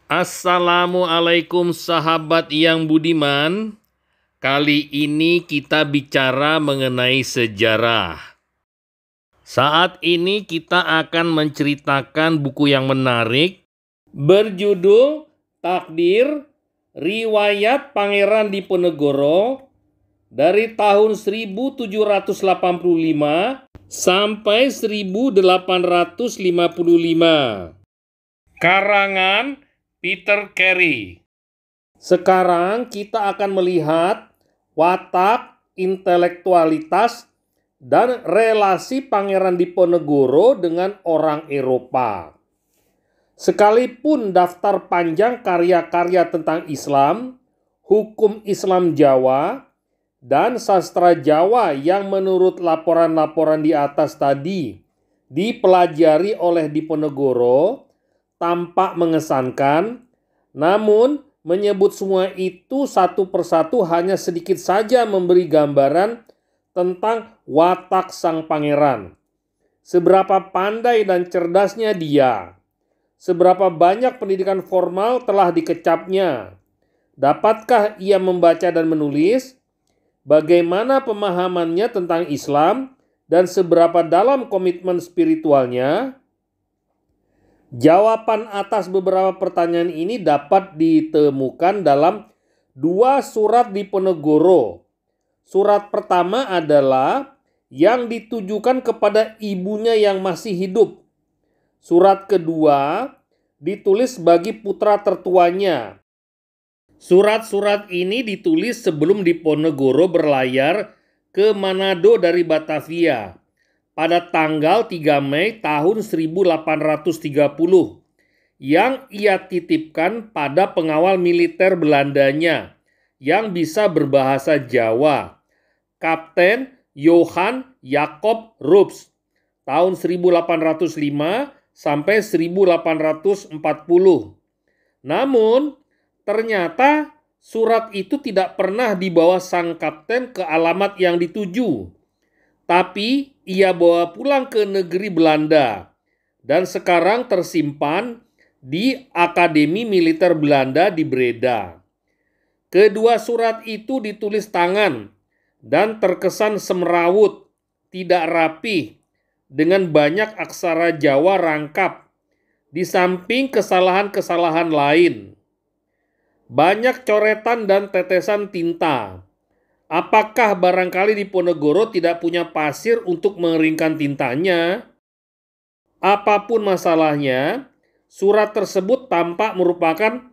Assalamualaikum sahabat yang budiman. Kali ini kita bicara mengenai sejarah. Saat ini kita akan menceritakan buku yang menarik berjudul Takdir, Riwayat Pangeran Diponegoro dari tahun 1785 sampai 1855. Karangan Peter Carey. Sekarang kita akan melihat watak, intelektualitas, dan relasi Pangeran Diponegoro dengan orang Eropa. Sekalipun daftar panjang karya-karya tentang Islam, hukum Islam Jawa, dan sastra Jawa yang menurut laporan-laporan di atas tadi dipelajari oleh Diponegoro, tampak mengesankan, namun menyebut semua itu satu persatu hanya sedikit saja memberi gambaran tentang watak sang pangeran. Seberapa pandai dan cerdasnya dia, seberapa banyak pendidikan formal telah dikecapnya. Dapatkah ia membaca dan menulis? Bagaimana pemahamannya tentang Islam dan seberapa dalam komitmen spiritualnya? Jawaban atas beberapa pertanyaan ini dapat ditemukan dalam dua surat Diponegoro. Surat pertama adalah yang ditujukan kepada ibunya yang masih hidup. Surat kedua ditulis bagi putra tertuanya. Surat-surat ini ditulis sebelum Diponegoro berlayar ke Manado dari Batavia pada tanggal 3 Mei tahun 1830 yang ia titipkan pada pengawal militer Belandanya yang bisa berbahasa Jawa, Kapten Johan Jacob Roeps tahun 1805 sampai 1840. Namun ternyata surat itu tidak pernah dibawa sang kapten ke alamat yang dituju. Tapi ia bawa pulang ke negeri Belanda dan sekarang tersimpan di Akademi Militer Belanda di Breda. Kedua surat itu ditulis tangan dan terkesan semrawut, tidak rapi, dengan banyak aksara Jawa rangkap, di samping kesalahan-kesalahan lain. Banyak coretan dan tetesan tinta. Apakah barangkali Diponegoro tidak punya pasir untuk mengeringkan tintanya? Apapun masalahnya, surat tersebut tampak merupakan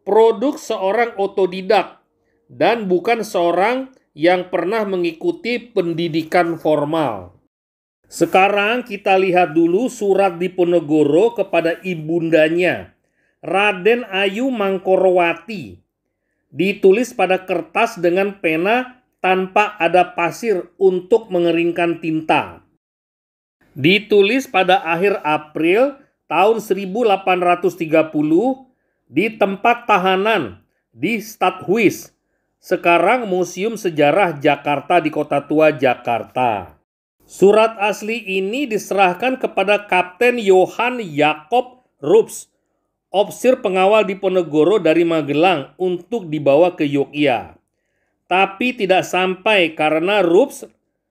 produk seorang otodidak dan bukan seorang yang pernah mengikuti pendidikan formal. Sekarang kita lihat dulu surat Diponegoro kepada ibundanya, Raden Ayu Mangkorowati. Ditulis pada kertas dengan pena tanpa ada pasir untuk mengeringkan tinta. Ditulis pada akhir April tahun 1830 di tempat tahanan di Stadhuis, sekarang Museum Sejarah Jakarta di Kota Tua Jakarta. Surat asli ini diserahkan kepada Kapten Johan Jacob Roeps, ofisir pengawal Diponegoro dari Magelang untuk dibawa ke Yogyakarta. Tapi tidak sampai karena Roeps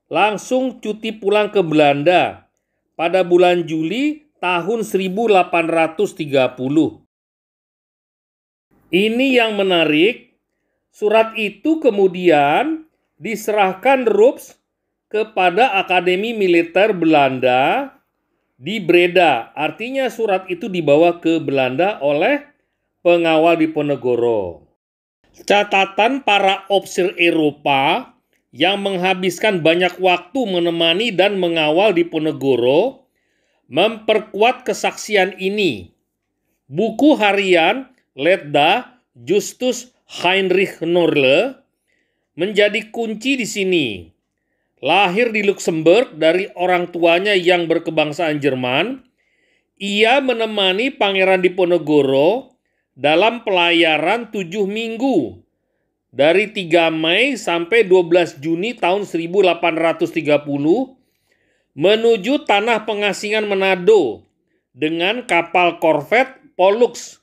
langsung cuti pulang ke Belanda pada bulan Juli tahun 1830. Ini yang menarik, surat itu kemudian diserahkan Roeps kepada Akademi Militer Belanda di Breda. Artinya surat itu dibawa ke Belanda oleh pengawal Diponegoro. Catatan para ofisir Eropa yang menghabiskan banyak waktu menemani dan mengawal Diponegoro memperkuat kesaksian ini. Buku harian Letda Justus Heinrich Norle menjadi kunci di sini. Lahir di Luxembourg dari orang tuanya yang berkebangsaan Jerman, ia menemani Pangeran Diponegoro dalam pelayaran 7 minggu dari 3 Mei sampai 12 Juni tahun 1830 menuju tanah pengasingan Manado dengan kapal korvet Pollux.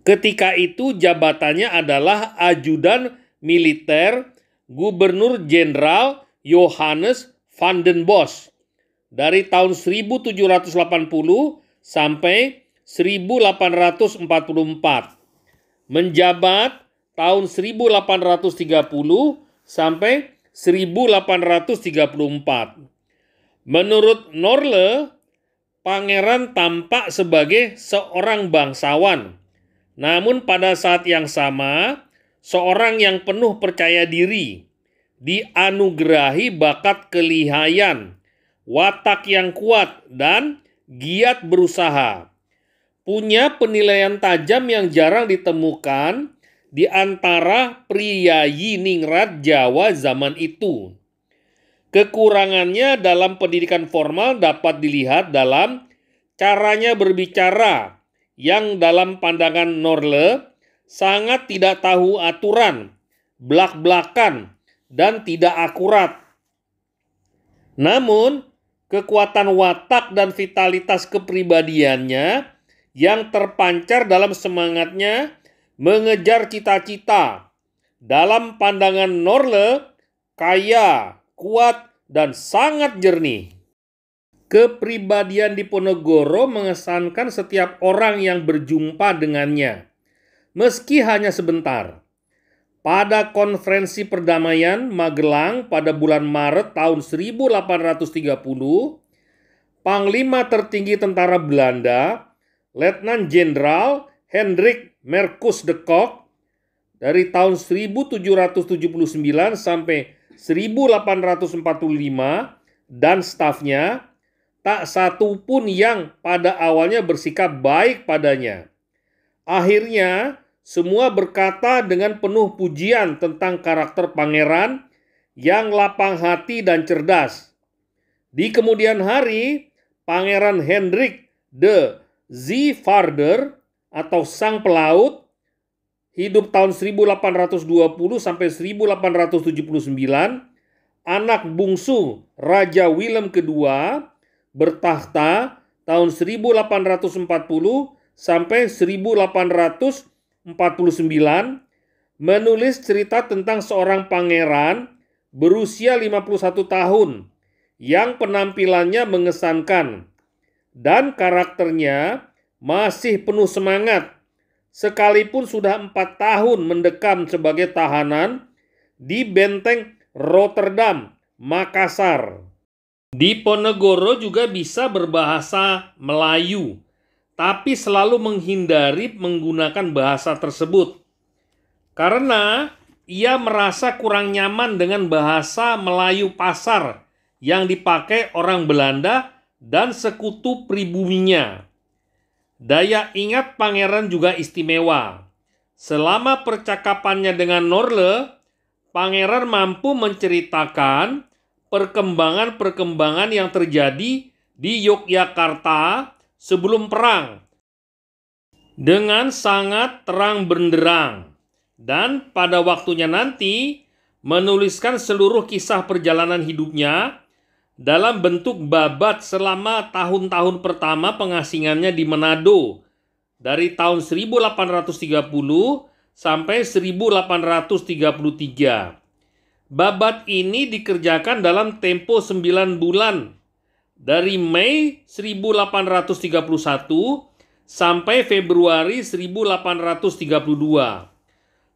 Ketika itu jabatannya adalah ajudan militer Gubernur Jenderal Johannes van den Bosch dari tahun 1780 sampai 1844. Menjabat tahun 1830 sampai 1834. Menurut Norle, pangeran tampak sebagai seorang bangsawan. Namun pada saat yang sama, seorang yang penuh percaya diri, dianugerahi bakat kelihayan, watak yang kuat, dan giat berusaha. Punya penilaian tajam yang jarang ditemukan di antara priyayi ningrat Jawa zaman itu. Kekurangannya dalam pendidikan formal dapat dilihat dalam caranya berbicara yang dalam pandangan Norle sangat tidak tahu aturan, blak-blakan, dan tidak akurat. Namun, kekuatan watak dan vitalitas kepribadiannya yang terpancar dalam semangatnya mengejar cita-cita. Dalam pandangan Norle, kaya, kuat, dan sangat jernih. Kepribadian Diponegoro mengesankan setiap orang yang berjumpa dengannya, meski hanya sebentar. Pada konferensi perdamaian Magelang pada bulan Maret tahun 1830, Panglima tertinggi tentara Belanda, Letnan Jenderal Hendrik Marcus de Kock, dari tahun 1779 sampai 1845, dan stafnya, tak satu pun yang pada awalnya bersikap baik padanya. Akhirnya, semua berkata dengan penuh pujian tentang karakter pangeran yang lapang hati dan cerdas. Di kemudian hari, Pangeran Hendrik de Zeevaerder atau Sang Pelaut, hidup tahun 1820 sampai 1879, anak bungsu Raja Willem II, bertahta tahun 1840 sampai 1849, menulis cerita tentang seorang pangeran berusia 51 tahun yang penampilannya mengesankan dan karakternya masih penuh semangat sekalipun sudah 4 tahun mendekam sebagai tahanan di benteng Rotterdam, Makassar. Diponegoro juga bisa berbahasa Melayu, tapi selalu menghindari menggunakan bahasa tersebut karena ia merasa kurang nyaman dengan bahasa Melayu pasar yang dipakai orang Belanda dan sekutu pribuminya. Daya ingat pangeran juga istimewa. Selama percakapannya dengan Norle, pangeran mampu menceritakan perkembangan-perkembangan yang terjadi di Yogyakarta sebelum perang dengan sangat terang benderang, dan pada waktunya nanti menuliskan seluruh kisah perjalanan hidupnya dalam bentuk babat selama tahun-tahun pertama pengasingannya di Manado dari tahun 1830 sampai 1833. Babat ini dikerjakan dalam tempo 9 bulan, dari Mei 1831 sampai Februari 1832.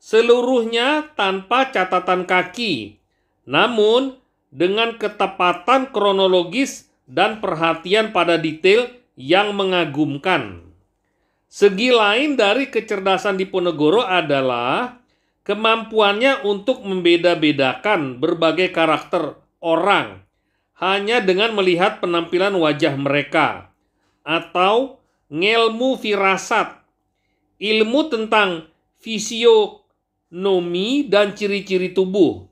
Seluruhnya tanpa catatan kaki, namun dengan ketepatan kronologis dan perhatian pada detail yang mengagumkan. Segi lain dari kecerdasan Diponegoro adalah kemampuannya untuk membeda-bedakan berbagai karakter orang hanya dengan melihat penampilan wajah mereka, atau ngelmu firasat, ilmu tentang fisionomi dan ciri-ciri tubuh.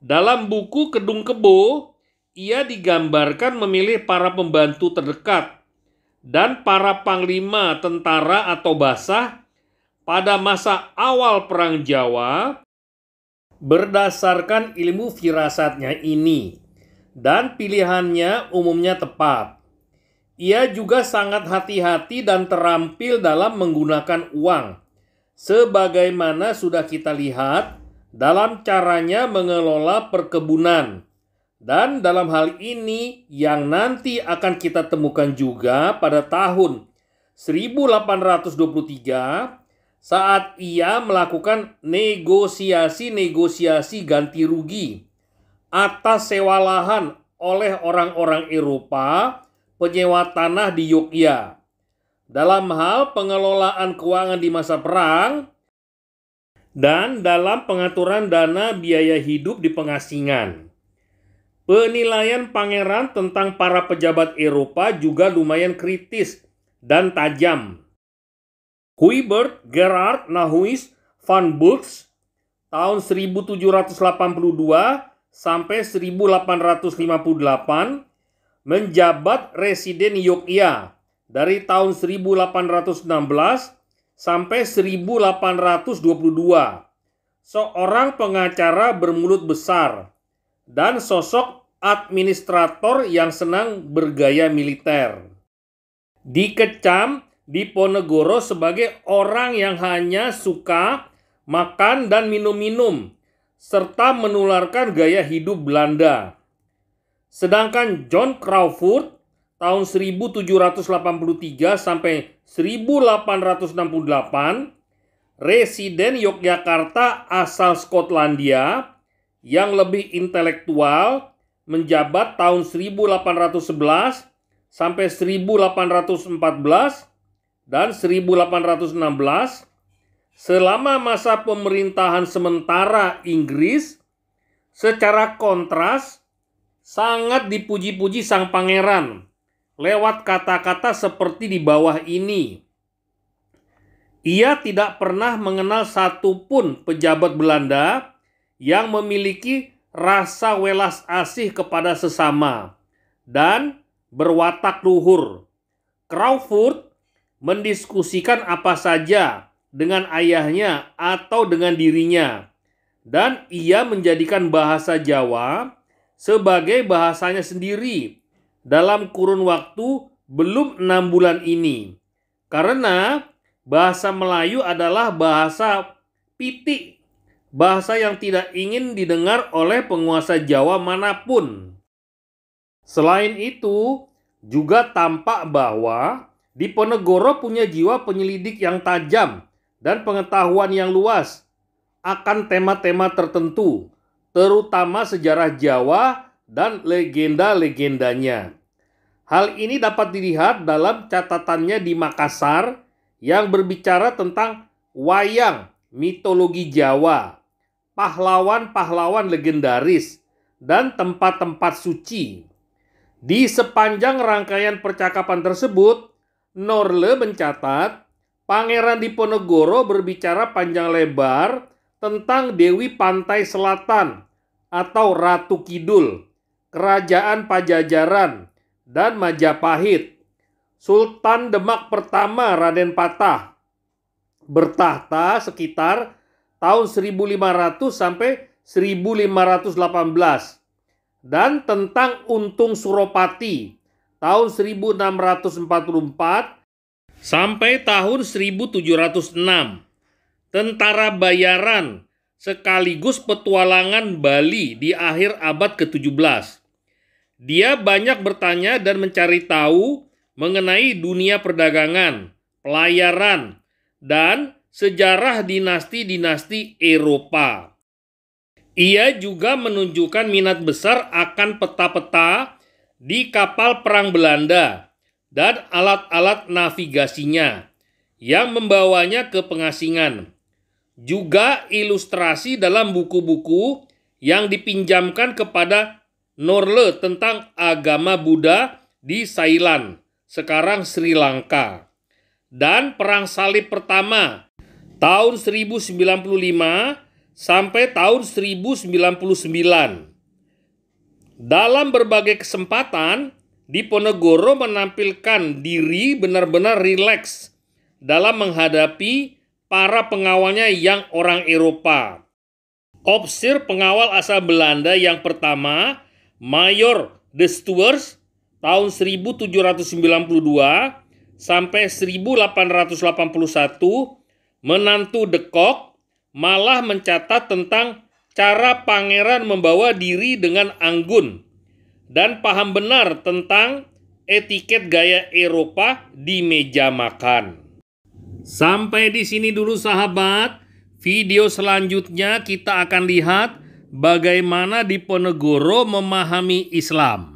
Dalam buku Kedung Kebo, ia digambarkan memilih para pembantu terdekat dan para panglima tentara atau basah pada masa awal Perang Jawa berdasarkan ilmu firasatnya ini, dan pilihannya umumnya tepat. Ia juga sangat hati-hati dan terampil dalam menggunakan uang, sebagaimana sudah kita lihat dalam caranya mengelola perkebunan. Dan dalam hal ini yang nanti akan kita temukan juga pada tahun 1823 saat ia melakukan negosiasi ganti rugi atas sewa lahan oleh orang-orang Eropa penyewa tanah di Yogyakarta. Dalam hal pengelolaan keuangan di masa perang dan dalam pengaturan dana biaya hidup di pengasingan. Penilaian pangeran tentang para pejabat Eropa juga lumayan kritis dan tajam. Hubert Gerard Nahuys van Bultz tahun 1782 sampai 1858 menjabat residen Yogyakarta dari tahun 1816 sampai 1822. Seorang pengacara bermulut besar dan sosok administrator yang senang bergaya militer. Dikecam di Ponegoro sebagai orang yang hanya suka makan dan minum-minum, serta menularkan gaya hidup Belanda. Sedangkan John Crawfurd tahun 1783 sampai 1868, residen Yogyakarta asal Skotlandia yang lebih intelektual, menjabat tahun 1811 sampai 1814 dan 1816 selama masa pemerintahan sementara Inggris. Secara kontras sangat dipuji-puji sang pangeran lewat kata-kata seperti di bawah ini. Ia tidak pernah mengenal satupun pejabat Belanda yang memiliki rasa welas asih kepada sesama dan berwatak luhur. Crawfurd mendiskusikan apa saja dengan ayahnya atau dengan dirinya, dan ia menjadikan bahasa Jawa sebagai bahasanya sendiri dalam kurun waktu belum 6 bulan ini. Karena bahasa Melayu adalah bahasa pitik, bahasa yang tidak ingin didengar oleh penguasa Jawa manapun. Selain itu, juga tampak bahwa Diponegoro punya jiwa penyelidik yang tajam dan pengetahuan yang luas akan tema-tema tertentu, terutama sejarah Jawa dan legenda-legendanya. Hal ini dapat dilihat dalam catatannya di Makassar yang berbicara tentang wayang mitologi Jawa, pahlawan-pahlawan legendaris, dan tempat-tempat suci. Di sepanjang rangkaian percakapan tersebut, Norle mencatat Pangeran Diponegoro berbicara panjang lebar tentang Dewi Pantai Selatan atau Ratu Kidul, Kerajaan Pajajaran, dan Majapahit. Sultan Demak pertama Raden Patah bertahta sekitar tahun 1500 sampai 1518, dan tentang Untung Suropati tahun 1644 sampai tahun 1706. Tentara bayaran sekaligus petualangan Bali di akhir abad ke-17. Dia banyak bertanya dan mencari tahu mengenai dunia perdagangan, pelayaran, dan sejarah dinasti-dinasti Eropa. Ia juga menunjukkan minat besar akan peta-peta di kapal perang Belanda dan alat-alat navigasinya yang membawanya ke pengasingan. Juga ilustrasi dalam buku-buku yang dipinjamkan kepada Norle tentang agama Buddha di Ceylon, sekarang Sri Lanka. Dan Perang Salib Pertama tahun 1095 sampai tahun 1099. Dalam berbagai kesempatan, Diponegoro menampilkan diri benar-benar rileks dalam menghadapi para pengawalnya yang orang Eropa. Ofisir pengawal asal Belanda yang pertama, Mayor de Stuers, tahun 1792 sampai 1881, Menantu De Kock malah mencatat tentang cara pangeran membawa diri dengan anggun dan paham benar tentang etiket gaya Eropa di meja makan. Sampai di sini dulu sahabat. Video selanjutnya kita akan lihat bagaimana Diponegoro memahami Islam.